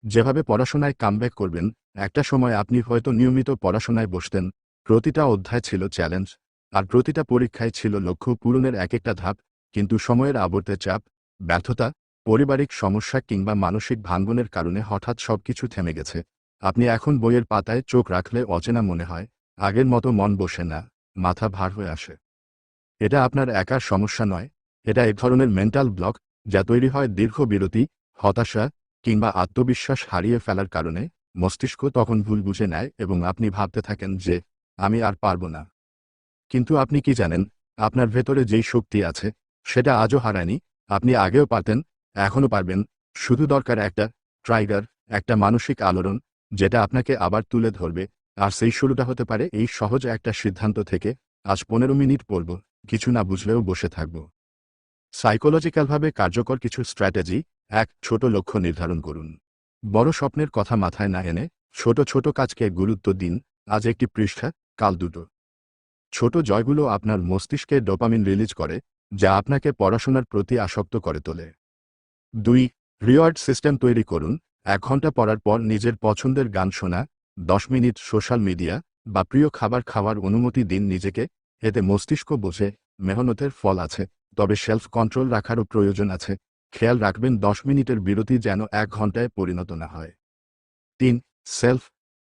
যেভাবে পড়াশোনায় কামব্যাক করবেন, একটা সময় আপনি হয়তো নিয়মিত পড়াশোনায় বসতেন, প্রতিটা অধ্যায় ছিল চ্যালেঞ্জ, আর প্রতিটা পরীক্ষায় ছিল লক্ষ্য পূরণের এক একটা ধাপ, কিন্তু সময়ের আবর্তে চাপ, ব্যর্থতা, পারিবারিক সমস্যা কিংবা মানসিক ভাঙ্গনের কারণে হঠাৎ সবকিছু থেমে গেছে। আপনি এখন বইয়ের পাতায় চোখ রাখলে অচেনা মনে হয়, আগের মতো মন বসে না, মাথা ভার হয়ে আসে। এটা আপনার একার সমস্যা নয়, এটা এক ধরনের মেন্টাল ব্লক, যা তৈরি হয় দীর্ঘ বিরতি, হতাশা কিংবা আত্মবিশ্বাস হারিয়ে ফেলার কারণে। মস্তিষ্ক তখন ভুল বুঝে নেয় এবং আপনি ভাবতে থাকেন যে আমি আর পারব না। কিন্তু আপনি কি জানেন, আপনার ভেতরে যেই শক্তি আছে সেটা আজও হারায়নি। আপনি আগেও পারতেন, এখনও পারবেন। শুধু দরকার একটা ট্রাইগার, একটা মানসিক আলোড়ন, যেটা আপনাকে আবার তুলে ধরবে। আর সেই শুরুটা হতে পারে এই সহজ একটা সিদ্ধান্ত থেকে, আজ 15 মিনিট পড়ব, কিছু না বুঝলেও বসে থাকব। সাইকোলজিক্যালভাবে কার্যকর কিছু স্ট্র্যাটেজি। এক, ছোট লক্ষ্য নির্ধারণ করুন। বড় স্বপ্নের কথা মাথায় না এনে ছোট ছোট কাজকে গুরুত্ব দিন। আজ একটি পৃষ্ঠা, কাল দুটো। ছোট জয়গুলো আপনার মস্তিষ্কে ডোপামিন রিলিজ করে, যা আপনাকে পড়াশোনার প্রতি আসক্ত করে তোলে। 2, রিওয়ার্ড সিস্টেম তৈরি করুন। 1 ঘন্টা পড়ার পর নিজের পছন্দের গান শোনা, 10 মিনিট সোশ্যাল মিডিয়া বা প্রিয় খাবার খাওয়ার অনুমতি দিন নিজেকে। এতে মস্তিষ্ক বোঝে মেহনতের ফল আছে, তবে সেলফ কন্ট্রোল রাখারও প্রয়োজন আছে। খেয়াল রাখবেন 10 মিনিটের বিরতি যেন 1 ঘন্টায় পরিণত না হয়। 3, সেলফ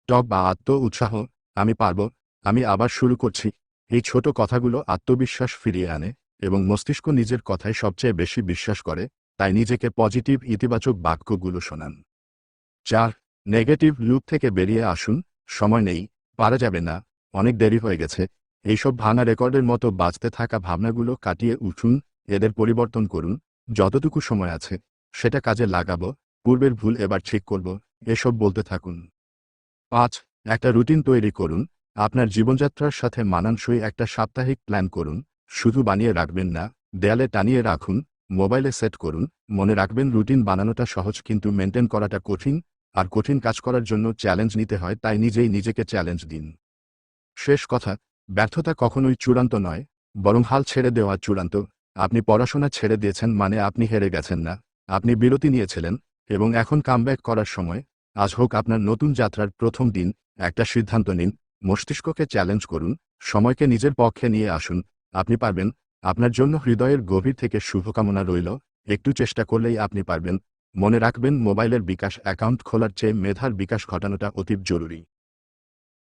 টক বা আত্ম উৎসাহ। আমি পারব, আমি আবার শুরু করছি। এই ছোট কথাগুলো আত্মবিশ্বাস ফিরিয়ে আনে এবং মস্তিষ্ক নিজের কথায় সবচেয়ে বেশি বিশ্বাস করে, তাই নিজেকে পজিটিভ ইতিবাচক বাক্যগুলো শোনান। 4, নেগেটিভ লুপ থেকে বেরিয়ে আসুন। সময় নেই, পারা যাবে না, অনেক দেরি হয়ে গেছে, এইসব ভাঙা রেকর্ডের মতো বাজতে থাকা ভাবনাগুলো কাটিয়ে উঠুন। এদের পরিবর্তন করুন। যতটুকু সময় আছে সেটা কাজে লাগাবো, পূর্বের ভুল এবার ঠিক করব, এসব বলতে থাকুন। 5, একটা রুটিন তৈরি করুন। আপনার জীবনযাত্রার সাথে মানানসই একটা সাপ্তাহিক প্ল্যান করুন। শুধু বানিয়ে রাখবেন না, দেয়ালে টানিয়ে রাখুন, মোবাইলে সেট করুন। মনে রাখবেন, রুটিন বানানোটা সহজ কিন্তু মেনটেন করাটা কঠিন, আর কঠিন কাজ করার জন্য চ্যালেঞ্জ নিতে হয়, তাই নিজেই নিজেকে চ্যালেঞ্জ দিন। শেষ কথা, ব্যর্থতা কখনোই চূড়ান্ত নয়, বরং হাল ছেড়ে দেওয়া চূড়ান্ত। আপনি পড়াশোনা ছেড়ে দিয়েছেন মানে আপনি হেরে গেছেন না, আপনি বিরতি নিয়েছিলেন এবং এখন কামব্যাক করার সময়। আজ হোক আপনার নতুন যাত্রার প্রথম দিন। একটা সিদ্ধান্ত নিন, মস্তিষ্ককে চ্যালেঞ্জ করুন, সময়কে নিজের পক্ষে নিয়ে আসুন। আপনি পারবেন। আপনার জন্য হৃদয়ের গভীর থেকে শুভকামনা রইল। একটু চেষ্টা করলেই আপনি পারবেন। মনে রাখবেন, মোবাইলের বিকাশ অ্যাকাউন্ট খোলার চেয়ে মেধার বিকাশ ঘটানোটা অতি জরুরি।